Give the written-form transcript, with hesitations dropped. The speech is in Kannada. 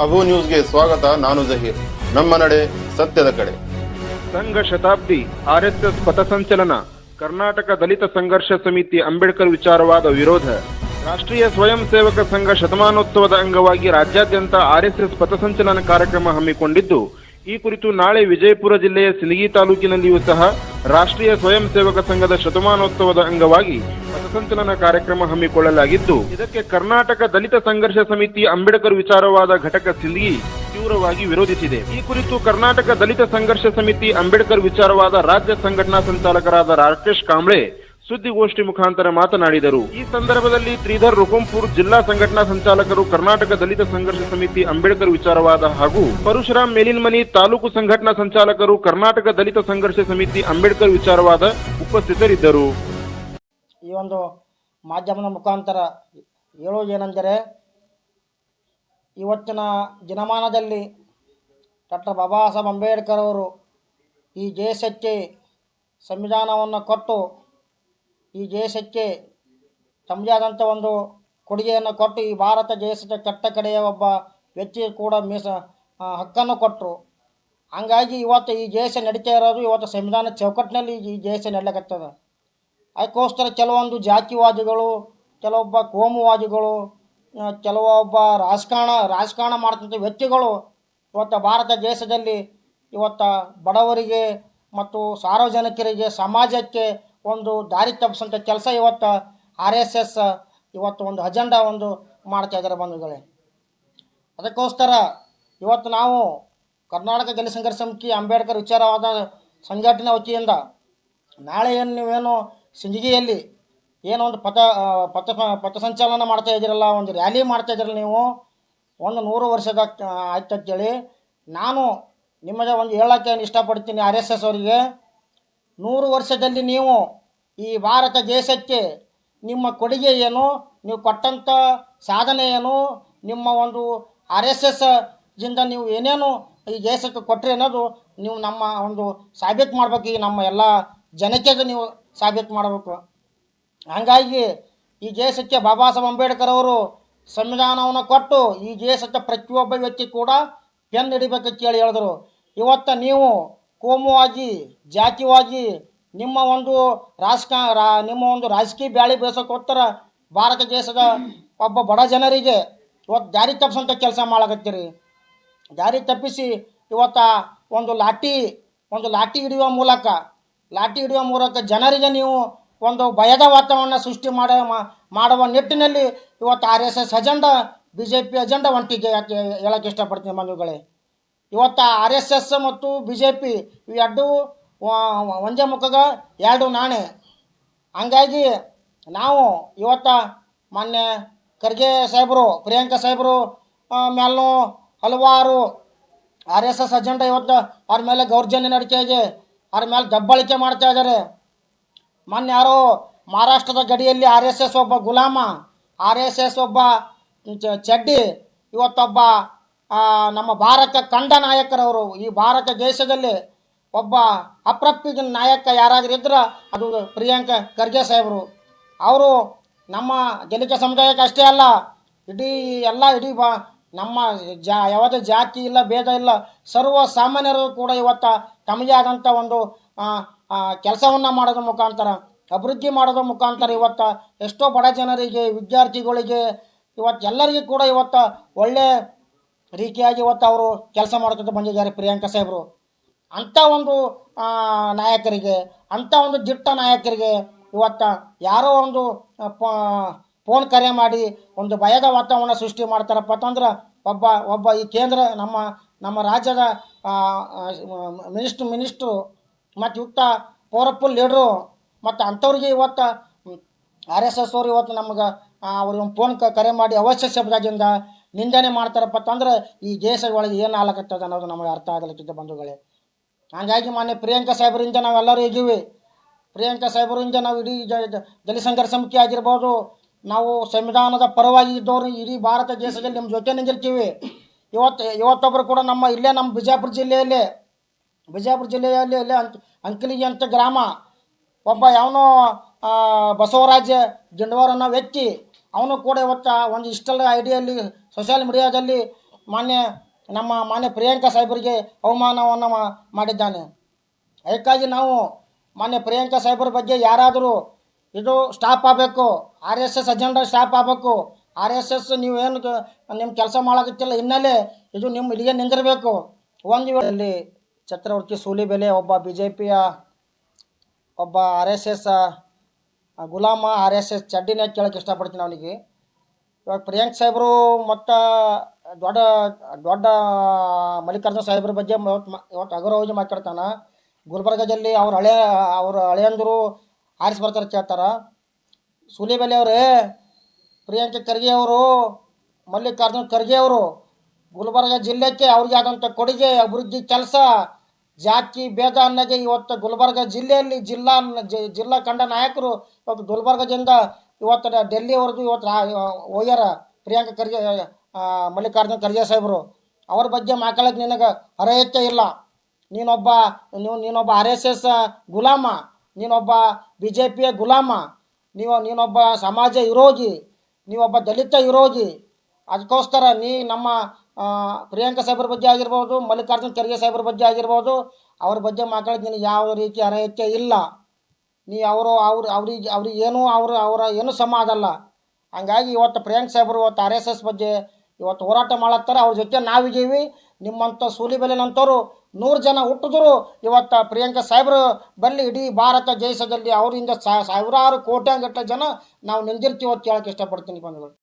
ಅಬು ನ್ಯೂಸ್ಗೆ ಸ್ವಾಗತ. ನಾನು ಜಹೀರ್. ನಮ್ಮ ನಡೆ ಸತ್ಯದ ಕಡೆ. ಸಂಘ ಶತಾಬ್ದಿ ಆರ್ಎಸ್ಎಸ್ ಪಥಸಂಚಲನ. ಕರ್ನಾಟಕ ದಲಿತ ಸಂಘರ್ಷ ಸಮಿತಿ ಅಂಬೇಡ್ಕರ್ ವಿಚಾರವಾದ ವಿರೋಧ. ರಾಷ್ಟ್ರೀಯ ಸ್ವಯಂ ಸೇವಕ ಸಂಘ ಶತಮಾನೋತ್ಸವದ ಅಂಗವಾಗಿ ರಾಜ್ಯಾದ್ಯಂತ ಆರ್ಎಸ್ಎಸ್ ಪಥಸಂಚಲನ ಕಾರ್ಯಕ್ರಮ ಹಮ್ಮಿಕೊಂಡಿದ್ದು, ಈ ಕುರಿತು ನಾಳೆ ವಿಜಯಪುರ ಜಿಲ್ಲೆಯ ಸಿಂದಗಿ ತಾಲೂಕಿನಲ್ಲಿಯೂ ಸಹ ರಾಷ್ಟ್ರೀಯ ಸ್ವಯಂ ಸೇವಕ ಸಂಘದ ಶತಮಾನೋತ್ಸವದ ಅಂಗವಾಗಿ ಪಥಸಂಚಲನ ಕಾರ್ಯಕ್ರಮ ಹಮ್ಮಿಕೊಳ್ಳಲಾಗಿದ್ದು, ಇದಕ್ಕೆ ಕರ್ನಾಟಕ ದಲಿತ ಸಂಘರ್ಷ ಸಮಿತಿ ಅಂಬೇಡ್ಕರ್ ವಿಚಾರವಾದ ಘಟಕ ಸಿಂದಗಿ ತೀವ್ರವಾಗಿ ವಿರೋಧಿಸಿದೆ. ಈ ಕುರಿತು ಕರ್ನಾಟಕ ದಲಿತ ಸಂಘರ್ಷ ಸಮಿತಿ ಅಂಬೇಡ್ಕರ್ ವಿಚಾರವಾದ ರಾಜ್ಯ ಸಂಘಟನಾ ಸಂಚಾಲಕರಾದ ರಾಕೇಶ್ ಕಾಂಬ್ಳೆ ಸುದ್ದಿಗೋಷ್ಠಿ ಮುಖಾಂತರ ಮಾತನಾಡಿದರು. ಈ ಸಂದರ್ಭದಲ್ಲಿ ಶ್ರೀಧರ್ ರುಕುಂಪುರ್ ಜಿಲ್ಲಾ ಸಂಘಟನಾ ಸಂಚಾಲಕರು, ಕರ್ನಾಟಕ ದಲಿತ ಸಂಘರ್ಷ ಸಮಿತಿ ಅಂಬೇಡ್ಕರ್ ವಿಚಾರವಾದ ಹಾಗೂ ಪರಶುರಾಮ್ ಮೇಲಿನ್ಮನಿ ತಾಲೂಕು ಸಂಘಟನಾ ಸಂಚಾಲಕರು, ಕರ್ನಾಟಕ ದಲಿತ ಸಂಘರ್ಷ ಸಮಿತಿ ಅಂಬೇಡ್ಕರ್ ವಿಚಾರವಾದ ಉಪಸ್ಥಿತರಿದ್ದರು. ಈ ಒಂದು ಮಾಧ್ಯಮದ ಮುಖಾಂತರ ಹೇಳುವುದೇನೆಂದರೆ, ಇವತ್ತಿನ ದಿನಮಾನದಲ್ಲಿ ಡಾಕ್ಟರ್ ಬಾಬಾ ಸಾಹೇಬ್ ಅಂಬೇಡ್ಕರ್ ಅವರು ಈ ದೇಶಕ್ಕೆ ಸಂವಿಧಾನವನ್ನು ಕೊಟ್ಟು, ಈ ದೇಶಕ್ಕೆ ತಮ್ಮದೇ ಆದಂಥ ಒಂದು ಕೊಡುಗೆಯನ್ನು ಕೊಟ್ಟು, ಈ ಭಾರತ ದೇಶದ ಕೆಟ್ಟ ಕಡೆಯ ಒಬ್ಬ ವ್ಯಕ್ತಿ ಕೂಡ ಹಕ್ಕನ್ನು ಕೊಟ್ಟರು. ಹಂಗಾಗಿ ಇವತ್ತು ಈ ದೇಶ ನಡೀತಾ ಇರೋದು ಇವತ್ತು ಸಂವಿಧಾನ ಚೌಕಟ್ಟಿನಲ್ಲಿ ಈ ದೇಶ ನಡೀಲಿಕತ್ತದ. ಅದಕ್ಕೋಸ್ಕರ ಕೆಲವೊಂದು ಜಾತಿವಾದಿಗಳು, ಕೆಲವೊಬ್ಬ ಕೋಮುವಾದಿಗಳು, ಕೆಲವೊಬ್ಬ ರಾಜಕಾರಣ ಮಾಡ್ತಂಥ ವ್ಯಕ್ತಿಗಳು ಇವತ್ತು ಭಾರತ ದೇಶದಲ್ಲಿ ಇವತ್ತು ಬಡವರಿಗೆ ಮತ್ತು ಸಾರ್ವಜನಿಕರಿಗೆ, ಸಮಾಜಕ್ಕೆ ಒಂದು ದಾರಿ ತಪ್ಪಿಸೋಂಥ ಕೆಲಸ ಇವತ್ತು RSS ಇವತ್ತು ಒಂದು ಅಜೆಂಡಾ ಮಾಡ್ತಾಯಿದ್ದಾರೆ ಬಂಧುಗಳೇ. ಅದಕ್ಕೋಸ್ಕರ ಇವತ್ತು ನಾವು ಕರ್ನಾಟಕ ದಲಿತ ಸಂಘರ್ಷ ಸಮಿತಿ ಅಂಬೇಡ್ಕರ್ ವಿಚಾರವಾದ ಸಂಘಟನೆ ವತಿಯಿಂದ ನಾಳೆ ನೀವೇನು ಸಿಂದಗಿಯಲ್ಲಿ ಏನೋ ಒಂದು ಪಥಸಂಚಲನ ಮಾಡ್ತಾ ಇದ್ದೀರಲ್ಲ, ಒಂದು ರ್ಯಾಲಿ ಮಾಡ್ತಾ ಇದ್ದೀರಲ್ಲ, ನೀವು 100 ವರ್ಷದ ಆಯ್ತು ಅಂತೇಳಿ ನಾನು ನಿಮಗೆ ಒಂದು ಹೇಳೋಕ್ಕೆ ಇಷ್ಟಪಡ್ತೀನಿ. RSS ಅವರಿಗೆ 100 ವರ್ಷದಲ್ಲಿ ನೀವು ಈ ಭಾರತ ದೇಶಕ್ಕೆ ನಿಮ್ಮ ಕೊಡುಗೆ ಏನು, ನೀವು ಕೊಟ್ಟಂಥ ಸಾಧನೆ ಏನು, ನಿಮ್ಮ ಒಂದು RSS ಜಿಂದ ನೀವು ಏನೇನು ಈ ದೇಶಕ್ಕೆ ಕೊಟ್ಟರೆ ಅನ್ನೋದು ನೀವು ನಮ್ಮ ಒಂದು ಸಾಬೀತು ಮಾಡಬೇಕು. ಈ ನಮ್ಮ ಎಲ್ಲ ಜನತೆಗೆ ನೀವು ಸಾಬೀತು ಮಾಡಬೇಕು. ಹಾಗಾಗಿ ಈ ದೇಶಕ್ಕೆ ಬಾಬಾ ಸಾಹೇಬ್ ಅಂಬೇಡ್ಕರ್ ಅವರು ಸಂವಿಧಾನವನ್ನು ಕೊಟ್ಟು ಈ ದೇಶದ ಪ್ರತಿಯೊಬ್ಬ ವ್ಯಕ್ತಿ ಕೂಡ ಪೆನ್ ಹಿಡಿಬೇಕಂತ ಹೇಳಿದರು. ಇವತ್ತು ನೀವು ಕೋಮುವಾಗಿ, ಜಾತಿವಾಗಿ ನಿಮ್ಮ ಒಂದು ರಾಜಕೀಯ ಬ್ಯಾಳಿ ಬೇಸೋಕ್ಕೋಸ್ಕರ ಭಾರತ ದೇಶದ ಒಬ್ಬ ಬಡ ಜನರಿಗೆ ಇವತ್ತು ದಾರಿ ತಪ್ಪಿಸೋಂಥ ಕೆಲಸ ಮಾಡಕತ್ತೀರಿ. ದಾರಿ ತಪ್ಪಿಸಿ ಇವತ್ತು ಒಂದು ಲಾಠಿ ಹಿಡಿಯುವ ಮೂಲಕ ಜನರಿಗೆ ನೀವು ಒಂದು ಭಯದ ವಾತಾವರಣ ಸೃಷ್ಟಿ ಮಾಡುವ ನಿಟ್ಟಿನಲ್ಲಿ ಇವತ್ತು RSS ಅಜೆಂಡಾ, BJP ಅಜೆಂಡಾ ಹೊಂಟಿದೆ ಅಂತ ಹೇಳೋಕ್ಕೆ ಇಷ್ಟಪಡ್ತೀನಿ ಬಂಧುಗಳೇ. ಇವತ್ತು RSS ಮತ್ತು BJP ಇವೆರಡು ಒಂದೇ ಮುಖಗ ಎರಡು ನಾಣೆ. ಹಂಗಾಗಿ ನಾವು ಇವತ್ತು ಮೊನ್ನೆ ಖರ್ಗೆ ಸಾಹೇಬರು, ಪ್ರಿಯಾಂಕಾ ಸಾಹೇಬರು ಮೇಲೂ ಹಲವಾರು RSS ಅಜೆಂಡಾ ಇವತ್ತು ಅವ್ರ ಮೇಲೆ ದೌರ್ಜನ್ಯ ನಡೀತಾ ಇದೆ, ಅವ್ರ ಮೇಲೆ ದಬ್ಬಾಳಿಕೆ ಮಾಡ್ತಾ ಇದ್ದಾರೆ. ಮೊನ್ನೆ ಯಾರೋ ಮಹಾರಾಷ್ಟ್ರದ ಗಡಿಯಲ್ಲಿ RSS ಒಬ್ಬ ಗುಲಾಮ, RSS ಒಬ್ಬ ಚಡ್ಡಿ, ಇವತ್ತೊಬ್ಬ ನಮ್ಮ ಭಾರತ ಕಂಡ ನಾಯಕರವರು. ಈ ಭಾರತ ದೇಶದಲ್ಲಿ ಒಬ್ಬ ಅಪ್ರಪ್ಪಿದ ನಾಯಕ ಯಾರಾದರೂ ಇದ್ರೆ ಅದು ಪ್ರಿಯಾಂಕಾ ಖರ್ಗೆ ಸಾಹೇಬರು. ಅವರು ನಮ್ಮ ದಲಿತ ಸಮುದಾಯಕ್ಕೆ ಅಷ್ಟೇ ಅಲ್ಲ, ಇಡೀ ನಮ್ಮ ಯಾವುದೇ ಜಾತಿ ಇಲ್ಲ, ಭೇದ ಇಲ್ಲ, ಸರ್ವ ಸಾಮಾನ್ಯರು ಕೂಡ ಇವತ್ತು ತಮ್ಮದೇ ಆದಂಥ ಒಂದು ಕೆಲಸವನ್ನು ಮಾಡೋದ್ರ ಮುಖಾಂತರ, ಅಭಿವೃದ್ಧಿ ಮಾಡೋದ್ರ ಮುಖಾಂತರ ಇವತ್ತು ಎಷ್ಟೋ ಬಡ ಜನರಿಗೆ, ವಿದ್ಯಾರ್ಥಿಗಳಿಗೆ, ಇವತ್ತು ಎಲ್ಲರಿಗೂ ಕೂಡ ಇವತ್ತು ಒಳ್ಳೆ ರೀತಿಯಾಗಿ ಇವತ್ತು ಅವರು ಕೆಲಸ ಮಾಡ್ಕೊತ ಬಂದಿದ್ದಾರೆ ಪ್ರಿಯಾಂಕಾ ಸಾಹೇಬರು. ಅಂಥ ಒಂದು ನಾಯಕರಿಗೆ, ಅಂಥ ಒಂದು ದಿಟ್ಟ ನಾಯಕರಿಗೆ ಇವತ್ತು ಯಾರೋ ಒಂದು ಫೋನ್ ಕರೆ ಮಾಡಿ ಒಂದು ಭಯದ ವಾತಾವರಣ ಸೃಷ್ಟಿ ಮಾಡ್ತಾರಪ್ಪ ಅಂತಂದ್ರೆ ಒಬ್ಬ ಈ ಕೇಂದ್ರ ನಮ್ಮ ರಾಜ್ಯದ ಮಿನಿಸ್ಟ್ರು ಮತ್ತು ಯುಕ್ತ ಪವರ್ಫುಲ್ ಲೀಡ್ರು ಮತ್ತು ಅಂಥವ್ರಿಗೆ ಇವತ್ತು RSS ಅವರು ಇವತ್ತು ನಮ್ಗೆ ಅವ್ರಿಗೆ ಒಂದು ಫೋನ್ ಕರೆ ಮಾಡಿ ಅವಶ್ಯ ಶಬ್ದದಿಂದ ನಿಂದನೆ ಮಾಡ್ತಾರಪ್ಪ ಅಂತಂದ್ರೆ ಈ ದೇಶದ ಒಳಗೆ ಏನು ಆಗ್ಲಕತ್ತದ ಅನ್ನೋದು ನಮಗೆ ಅರ್ಥ ಆಗಲಿಕ್ಕಿದ್ದ ಬಂಧುಗಳೇ. ಹಾಗಾಗಿ ಮೊನ್ನೆ ಪ್ರಿಯಾಂಕಾ ಸಾಹೇಬರಿಂದ ನಾವೆಲ್ಲರೂ ಇದ್ದೀವಿ. ಪ್ರಿಯಾಂಕಾ ಸಾಹೇಬರಿಂದ ನಾವು ಇಡೀ ದಲಿತ ಸಂಘರ್ಷ ಸಮಿತಿ ಆಗಿರ್ಬೋದು, ನಾವು ಸಂವಿಧಾನದ ಪರವಾಗಿ ಇದ್ದವರು ಇಡೀ ಭಾರತ ದೇಶದಲ್ಲಿ ನಿಮ್ಮ ಜೊತೆ ನಿಂತಿರ್ತೀವಿ. ಇವತ್ತೊಬ್ಬರು ಕೂಡ ನಮ್ಮ ಬಿಜಾಪುರ ಜಿಲ್ಲೆಯಲ್ಲಿ ಅಂಕಲಿಗೆ ಅಂತ ಗ್ರಾಮ ಒಬ್ಬ ಯಾವನೋ ಬಸವರಾಜ ಜಿಂಡವಾರ್ ಅನ್ನೋ ವ್ಯಕ್ತಿ, ಅವನು ಕೂಡ ಇವತ್ತು ಒಂದು ಇಷ್ಟೆಲ್ಲ ಐಡಿಯಲ್ಲಿ ಸೋಷಿಯಲ್ ಮೀಡಿಯಾದಲ್ಲಿ ಮಾನ್ಯ ಪ್ರಿಯಾಂಕಾ ಸಾಹೇಬರಿಗೆ ಅವಮಾನವನ್ನು ಮಾಡಿದ್ದಾನೆ. ಅದಕ್ಕಾಗಿ ನಾವು ಮಾನ್ಯ ಪ್ರಿಯಾಂಕಾ ಸಾಹೇಬರ ಬಗ್ಗೆ ಯಾರಾದರೂ ಇದು ಸ್ಟಾಪ್ ಆಗಬೇಕು, RSS ಅಜೆಂಡಾ ಸ್ಟಾಪ್ ಆಗಬೇಕು. RSS ನೀವೇನು ನಿಮ್ಮ ಕೆಲಸ ಮಾಡೋಕತ್ತಿಲ್ಲ ಹಿನ್ನೆಲೆ ಇದು ನಿಮ್ಮ ಇಲ್ಲಿಗೆ ನಿಂದಿರಬೇಕು. ಒಂದು ವೇಳೆಯಲ್ಲಿ ಚಕ್ರವರ್ತಿ ಸೂಲಿಬೆಲೆ ಒಬ್ಬ BJPಯ ಒಬ್ಬ RSS ಗುಲಾಮ, RSS ಚಡ್ಡಿನ ಕೇಳೋಕ್ಕೆ ಇಷ್ಟಪಡ್ತೀನಿ ಅವನಿಗೆ. ಇವಾಗ ಪ್ರಿಯಾಂಕ್ ಸಾಹೇಬರು ಮತ್ತು ದೊಡ್ಡ ದೊಡ್ಡ ಮಲ್ಲಿಕಾರ್ಜುನ ಸಾಹೇಬ್ರ ಬಗ್ಗೆ ಇವತ್ತು ಅಗೌರವಾಗಿ ಮಾತಾಡ್ತಾನೆ. ಗುಲ್ಬರ್ಗದಲ್ಲಿ ಅವ್ರ ಹಳೆಯಂದರು ಆರಿಸಿ ಬರ್ತಾರೆ ಕೇಳ್ತಾರೆ. ಸೂಲಿಬೆಲೆ ಅವರೇ, ಪ್ರಿಯಾಂಕ ಖರ್ಗೆ ಅವರು, ಮಲ್ಲಿಕಾರ್ಜುನ ಖರ್ಗೆ ಅವರು ಗುಲ್ಬರ್ಗ ಜಿಲ್ಲೆಗೆ ಅವ್ರಿಗೆ ಆದಂಥ ಕೊಡುಗೆ, ಅಭಿವೃದ್ಧಿ ಕೆಲಸ, ಜಾತಿ ಭೇದ ಅನ್ನೋದೇ ಇವತ್ತು ಗುಲ್ಬರ್ಗ ಜಿಲ್ಲೆಯಲ್ಲಿ ಜಿಲ್ಲಾ ಕಂಡ ನಾಯಕರು ಇವತ್ತು ಗುಲ್ಬರ್ಗದಿಂದ ಇವತ್ತು ಡೆಲ್ಲಿವರೆಗೂ ಇವತ್ತು ಹೋಗ್ಯಾರ. ಪ್ರಿಯಾಂಕ ಖರ್ಗೆ, ಮಲ್ಲಿಕಾರ್ಜುನ ಖರ್ಗೆ ಸಾಹೇಬರು ಅವ್ರ ಬಗ್ಗೆ ಮಾತಾಡೋಕ್ಕೆ ನಿನಗೆ ಅರ್ಹತೆ ಇಲ್ಲ. ನೀನೊಬ್ಬ RSS ಗುಲಾಮ, ನೀನೊಬ್ಬ BJPಯ ಗುಲಾಮ, ನೀನೊಬ್ಬ ಸಮಾಜ ವಿರೋಧಿ, ನೀವೊಬ್ಬ ದಲಿತ ವಿರೋಧಿ. ಅದಕ್ಕೋಸ್ಕರ ನಮ್ಮ ಪ್ರಿಯಾಂಕಾ ಸಾಹೇಬ್ರ ಬಗ್ಗೆ ಆಗಿರ್ಬೋದು, ಮಲ್ಲಿಕಾರ್ಜುನ ಖರ್ಗೆ ಸಾಹೇಬ್ರ ಬಗ್ಗೆ ಆಗಿರ್ಬೋದು, ಅವ್ರ ಬಗ್ಗೆ ಮಾತಾಡೋದು ನಿನಗೆ ಯಾವ ರೀತಿ ಅರ್ಹತೆ ಇಲ್ಲ. ಅವ್ರಿಗೇನು ಅವರ ಏನೂ ಸಮ ಅದಲ್ಲ. ಹಂಗಾಗಿ ಇವತ್ತು ಪ್ರಿಯಾಂಕ್ ಸಾಹೇಬರು ಇವತ್ತು RSS ಬಗ್ಗೆ ಇವತ್ತು ಹೋರಾಟ ಮಾಡತ್ತಾರೆ. ಅವ್ರ ಜೊತೆ ನಾವಿದ್ದೀವಿ. ನಿಮ್ಮಂಥ ಸೂಲಿಬೆಲೆನಂಥವ್ರು 100 ಜನ ಹುಟ್ಟಿದ್ರು ಇವತ್ತು ಪ್ರಿಯಾಂಕಾ ಸಾಹೇಬರು ಬಲ್ಲಿ ಇಡೀ ಭಾರತ ದೇಶದಲ್ಲಿ ಅವರಿಂದ ಸಾವಿರಾರು ಕೋಟ್ಯಾಂಗಟ್ಟಲೆ ಜನ ನಾವು ನಿಂದಿರ್ತೀವಿ ಅಂತ ಹೇಳಕ್ಕೆ ಇಷ್ಟಪಡ್ತೀನಿ ಬಂಧುಗಳು.